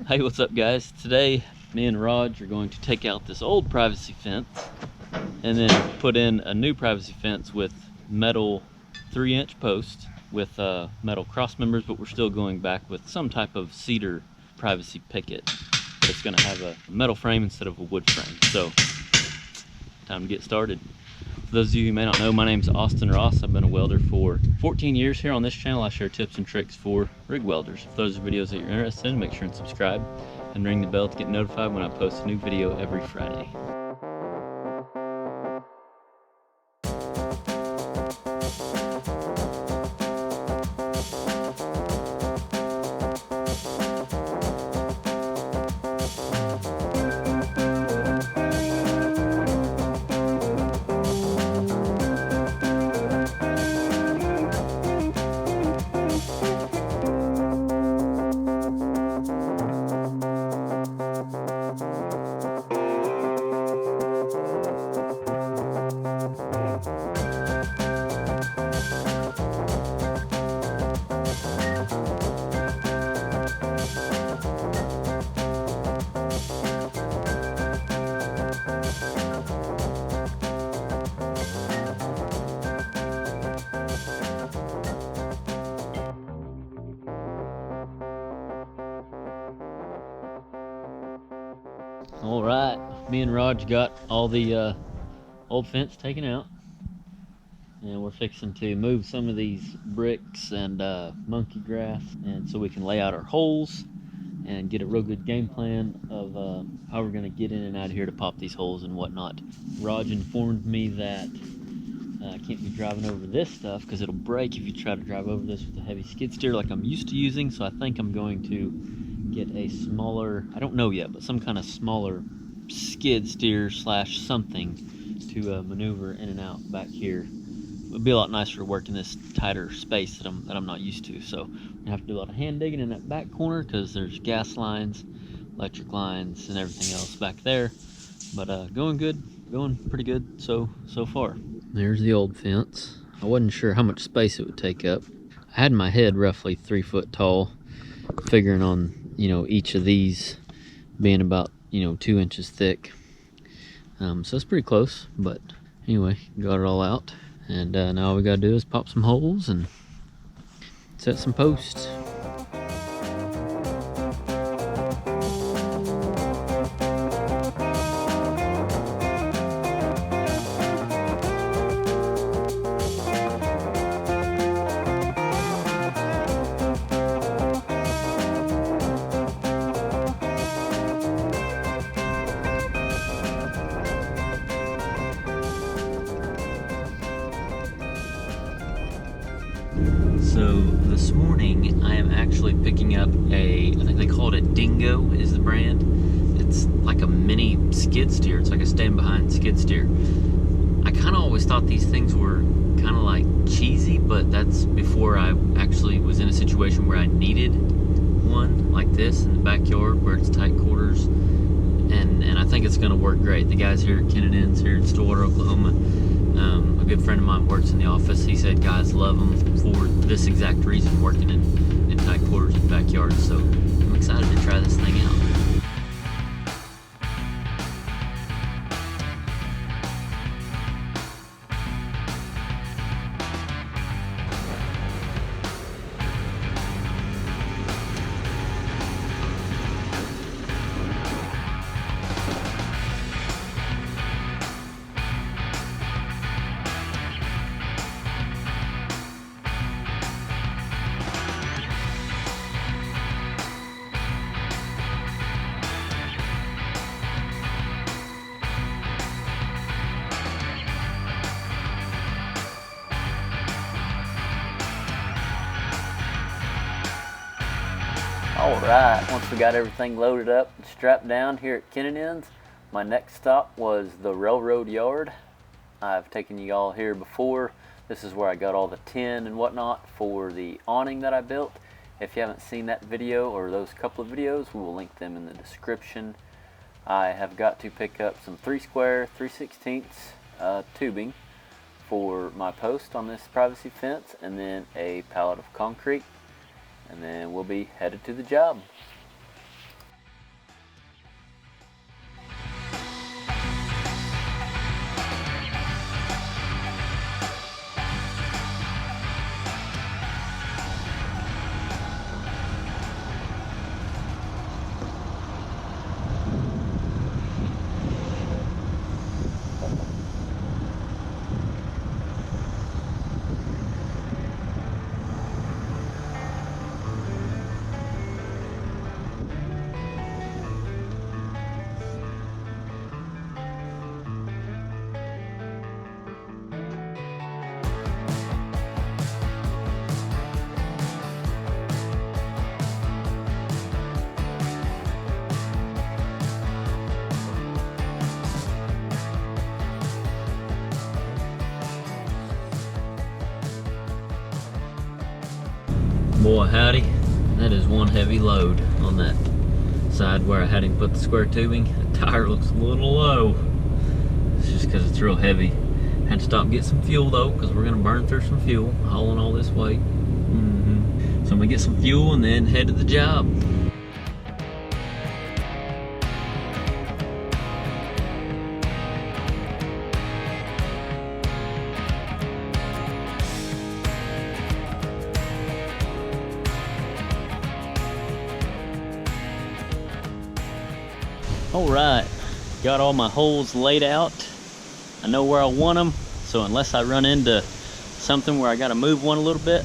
Hey, what's up guys? Today me and Raj are going to take out this old privacy fence and then put in a new privacy fence with metal 3-inch posts with metal cross members, but we're still going back with some type of cedar privacy picket. But it's going to have a metal frame instead of a wood frame. So time to get started. For those of you who may not know, my name is Austin Ross. I've been a welder for 14 years here on this channel. I share tips and tricks for rig welders. If those are videos that you're interested in, make sure and subscribe and ring the bell to get notified when I post a new video every Friday. All right, me and Raj got all the old fence taken out, and we're fixing to move some of these bricks and monkey grass, and so we can lay out our holes and get a real good game plan of how we're going to get in and out of here to pop these holes and whatnot. Raj informed me that I can't be driving over this stuff because it'll break if you try to drive over this with a heavy skid steer like I'm used to using, so I think I'm going to get a smaller, I don't know yet, but some kind of smaller skid steer slash something to maneuver in and out back here. It would be a lot nicer to work in this tighter space that I'm not used to. So I'm gonna have to do a lot of hand digging in that back corner because there's gas lines, electric lines, and everything else back there. But going good, going pretty good so far. There's the old fence. I wasn't sure how much space it would take up. I had my head roughly 3 foot tall, figuring on, you know, each of these being about, 2 inches thick. So it's pretty close, but anyway, got it all out. And now all we gotta do is pop some holes and set some posts. So this morning I am actually picking up I think they call it a Dingo is the brand. It's like a mini skid steer. It's like a stand behind skid steer. I kind of always thought these things were kind of like cheesy, but that's before I actually was in a situation where I needed one like this in the backyard where it's tight quarters. And I think it's going to work great. The guys here at Kennedin's here in Stillwater, Oklahoma, a good friend of mine works in the office. He said guys love them for this exact reason, working in tight quarters in backyards. So I'm excited to try this thing out. Alright, once we got everything loaded up and strapped down here at Kennedin's, my next stop was the railroad yard. I've taken you all here before. This is where I got all the tin and whatnot for the awning that I built. If you haven't seen that video or those couple of videos, we will link them in the description. I have got to pick up some 3 square 3/16 tubing for my post on this privacy fence, and then a pallet of concrete, and then we'll be headed to the job. Boy howdy, that is one heavy load on that side where I had him put the square tubing. The tire looks a little low. It's just because it's real heavy. Had to stop and get some fuel though, because we're going to burn through some fuel hauling all this weight. So I'm going to get some fuel and then head to the job. All right, got all my holes laid out. I know where I want them, so unless I run into something where I gotta move one a little bit,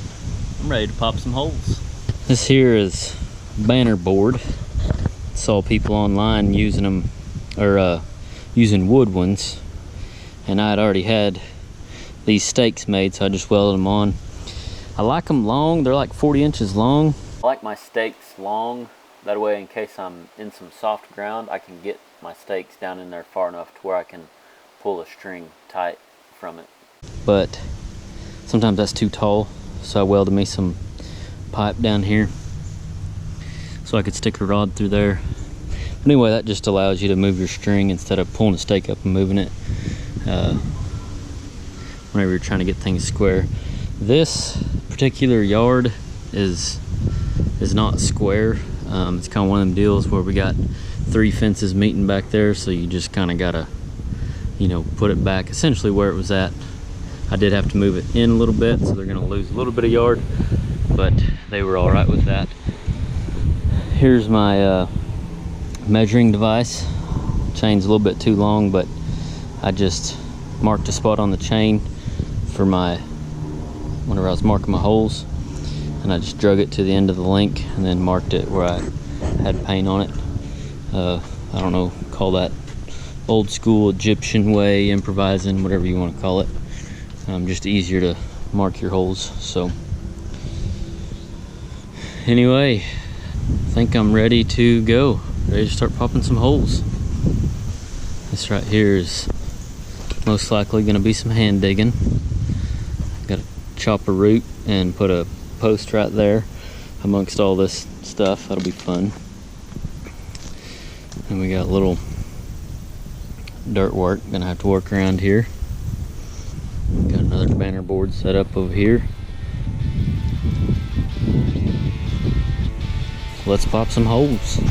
I'm ready to pop some holes. This here is banner board. Saw people online using them, or using wood ones, and I had already had these stakes made, so I just welded them on. I like them long, they're like 40 inches long. I like my stakes long. That way, in case I'm in some soft ground, I can get my stakes down in there far enough to where I can pull a string tight from it. But sometimes that's too tall, so I welded me some pipe down here so I could stick a rod through there. But anyway, that just allows you to move your string instead of pulling a stake up and moving it whenever you're trying to get things square. This particular yard is not square. It's kind of one of them deals where we got 3 fences meeting back there, so you just kind of gotta, you know, put it back essentially where it was at. I did have to move it in a little bit, so they're gonna lose a little bit of yard, but they were all right with that. Here's my measuring device. Chain's a little bit too long, but I just marked a spot on the chain for whenever I was marking my holes, and I just drug it to the end of the link and then marked it where I had paint on it. I don't know, call that old school Egyptian way, improvising, whatever you want to call it. Just easier to mark your holes. So anyway, I think I'm ready to go. Ready to start popping some holes. This right here is most likely going to be some hand digging. Got to chop a root and put a post right there amongst all this stuff. That'll be fun. And we got a little dirt work gonna have to work around here. Got another banner board set up over here. Let's pop some holes.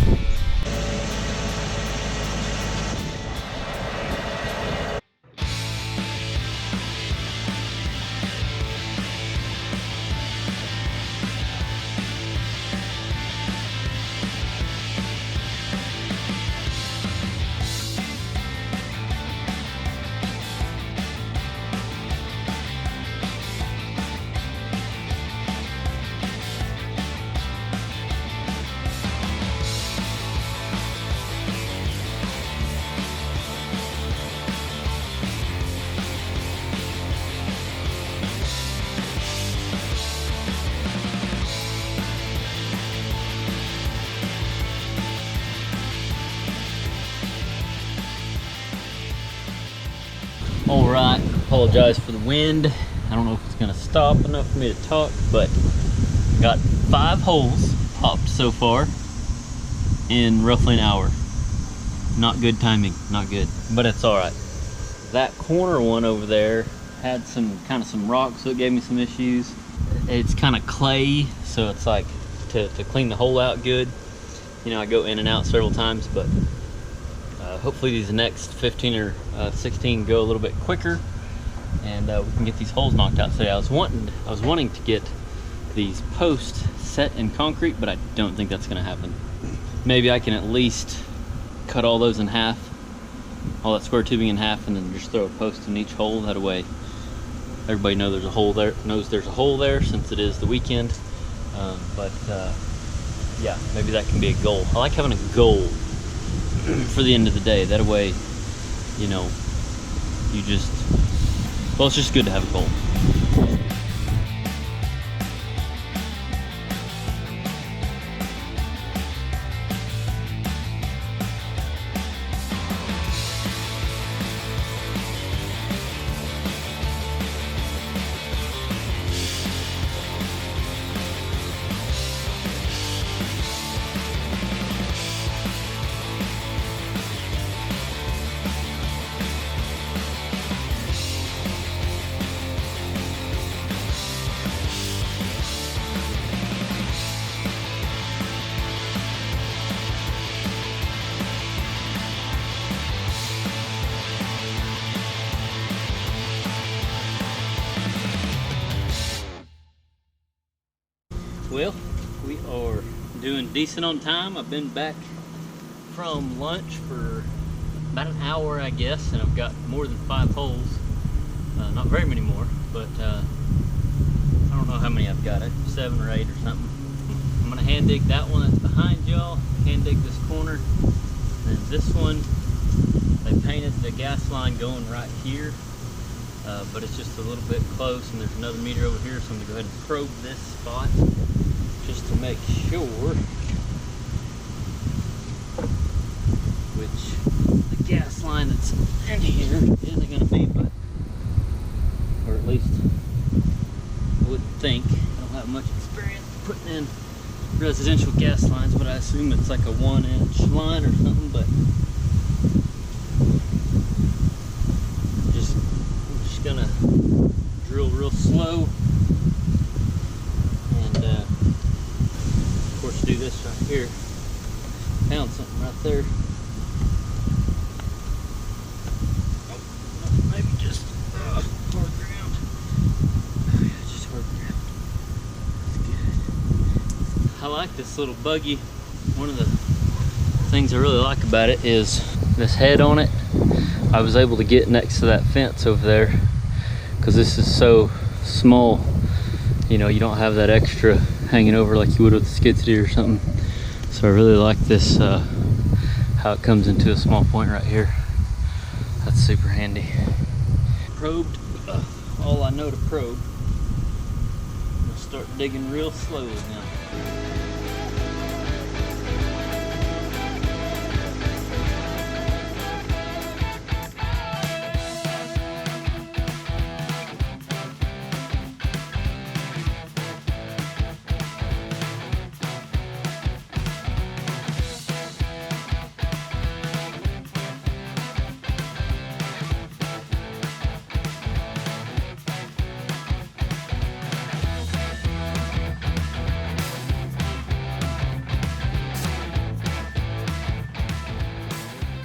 All right, apologize for the wind. I don't know if it's gonna stop enough for me to talk, but got 5 holes popped so far in roughly an hour. Not good timing, not good, but it's all right. That corner one over there had some rocks, so it gave me some issues. It's kind of clay, so it's like to clean the hole out good. You know, I go in and out several times, but hopefully these next 15 or 16 go a little bit quicker, and we can get these holes knocked out today. I was wanting to get these posts set in concrete, but I don't think that's going to happen. Maybe I can at least cut all those in half, all that square tubing in half, and then just throw a post in each hole. That way everybody knows there's a hole there, since it is the weekend. Yeah, maybe that can be a goal. I like having a goal for the end of the day. That way, you know, well, it's just good to have a goal. Well, we are doing decent on time. I've been back from lunch for about an hour, I guess, and I've got more than 5 holes. Not very many more, but I don't know how many I've got, 7 or 8 or something. I'm gonna hand dig that one that's behind y'all, hand dig this corner, and this one, they painted the gas line going right here, but it's just a little bit close, and there's another meter over here, so I'm gonna go ahead and probe this spot just to make sure which the gas line that's in here isn't gonna be, but, or at least I would think. I don't have much experience putting in residential gas lines, but I assume it's like a 1-inch line or something, but I'm just gonna drill real slow and of course do this right here. Found something right there. Oh, maybe just hard ground. Oh, yeah, just hard ground. That's good. I like this little buggy. One of the things I really like about it is this head on it. I was able to get next to that fence over there because this is so small. You know, you don't have that extra hanging over like you would with a skid steer or something. So I really like this, how it comes into a small point right here. That's super handy. Probed all I know to probe. I'm gonna start digging real slowly now.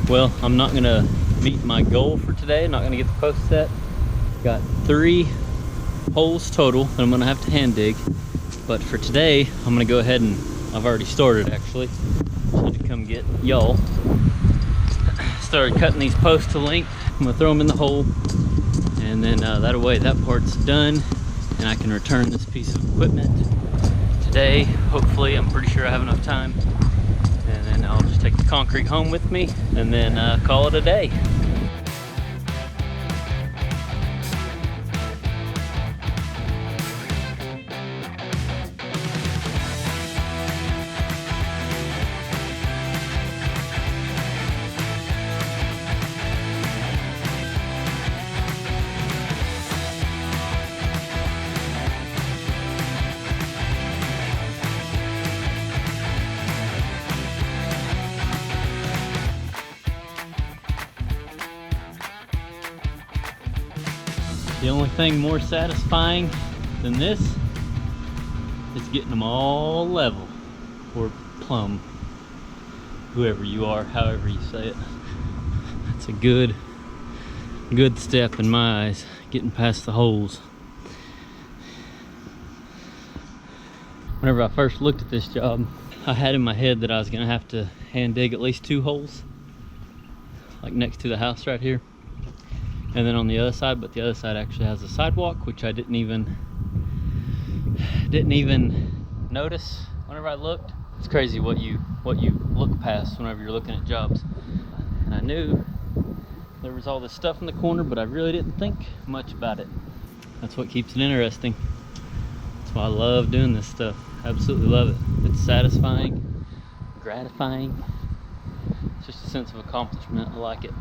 Well, I'm not gonna meet my goal for today. I'm not gonna get the post set. Got 3 holes total that I'm gonna have to hand dig. But for today, I'm gonna go ahead and, I've already started actually. Should have come get y'all. Started cutting these posts to length. I'm gonna throw them in the hole. And then that way that part's done. And I can return this piece of equipment today. Hopefully, I'm pretty sure I have enough time. And then I'll just take the concrete home with me and then call it a day. The only thing more satisfying than this is getting them all level or plumb, whoever you are, however you say it. That's a good step in my eyes, getting past the holes. Whenever I first looked at this job, I had in my head that I was gonna have to hand dig at least 2 holes, like next to the house right here. And then on the other side, but the other side actually has a sidewalk, which I didn't even notice whenever I looked. It's crazy what you look past whenever you're looking at jobs. And I knew there was all this stuff in the corner, but I really didn't think much about it. That's what keeps it interesting. That's why I love doing this stuff. Absolutely love it. It's satisfying, gratifying. It's just a sense of accomplishment. I like it.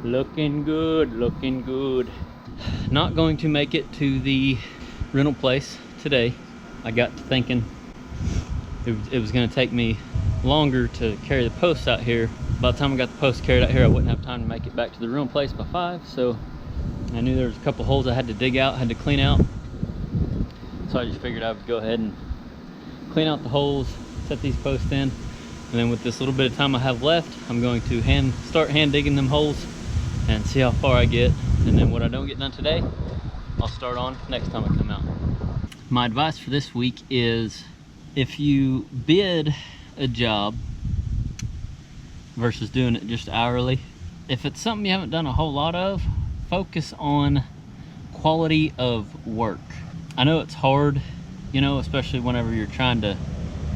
Looking good, looking good. Not going to make it to the rental place today. I got to thinking it was going to take me longer to carry the posts out here. By the time I got the posts carried out here, I wouldn't have time to make it back to the rental place by 5. So I knew there was a couple holes I had to dig out, had to clean out. So I just figured I would go ahead and clean out the holes, set these posts in, and then with this little bit of time I have left, I'm going to start hand digging them holes and see how far I get. And then what I don't get done today, I'll start on next time I come out. my advice for this week is, if you bid a job versus doing it just hourly, if it's something you haven't done a whole lot of, focus on quality of work. I know it's hard, you know, especially whenever you're trying to,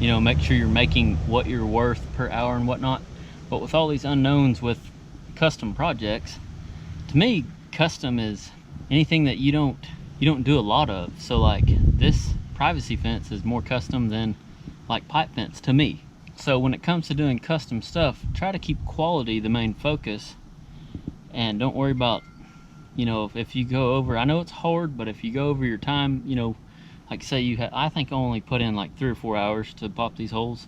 you know, make sure you're making what you're worth per hour and whatnot. But with all these unknowns with custom projects, to me, custom is anything that you don't do a lot of. So like this privacy fence is more custom than like pipe fence to me. So when it comes to doing custom stuff, try to keep quality the main focus, and don't worry about, you know, if you go over, I know it's hard, but if you go over your time, you know, like say you had, I think I only put in like 3 or 4 hours to pop these holes.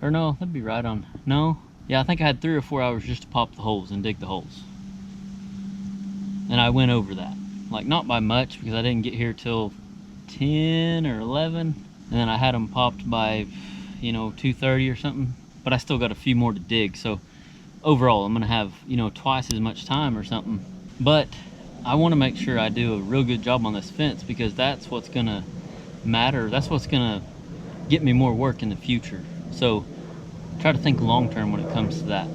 Or no, that'd be right on, no. Yeah, I think I had 3 or 4 hours just to pop the holes and dig the holes. And I went over that. Like not by much, because I didn't get here till 10 or 11. And then I had them popped by, you know, 2:30 or something. But I still got a few more to dig. So overall, I'm gonna have, you know, twice as much time or something. But I wanna make sure I do a real good job on this fence, because that's what's gonna matter. That's what's gonna get me more work in the future. So try to think long term when it comes to that.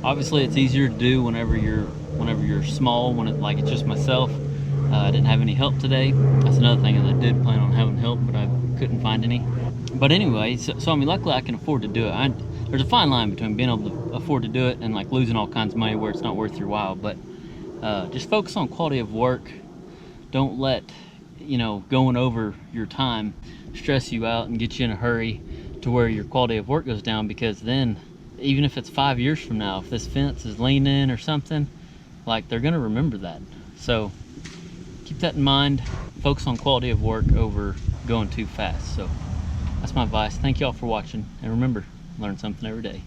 Obviously it's easier to do whenever you're small, when it's just myself. I didn't have any help today. That's another thing, is I did plan on having help, but I couldn't find any. But anyway, so I mean, luckily I can afford to do it. There's a fine line between being able to afford to do it and like losing all kinds of money where it's not worth your while. But just focus on quality of work. Don't let, you know, going over your time stress you out and get you in a hurry to where your quality of work goes down, because then even if it's 5 years from now, if this fence is leaning or something, like they're gonna remember that. So keep that in mind. Focus on quality of work over going too fast. So that's my advice. Thank y'all for watching, and remember, learn something every day.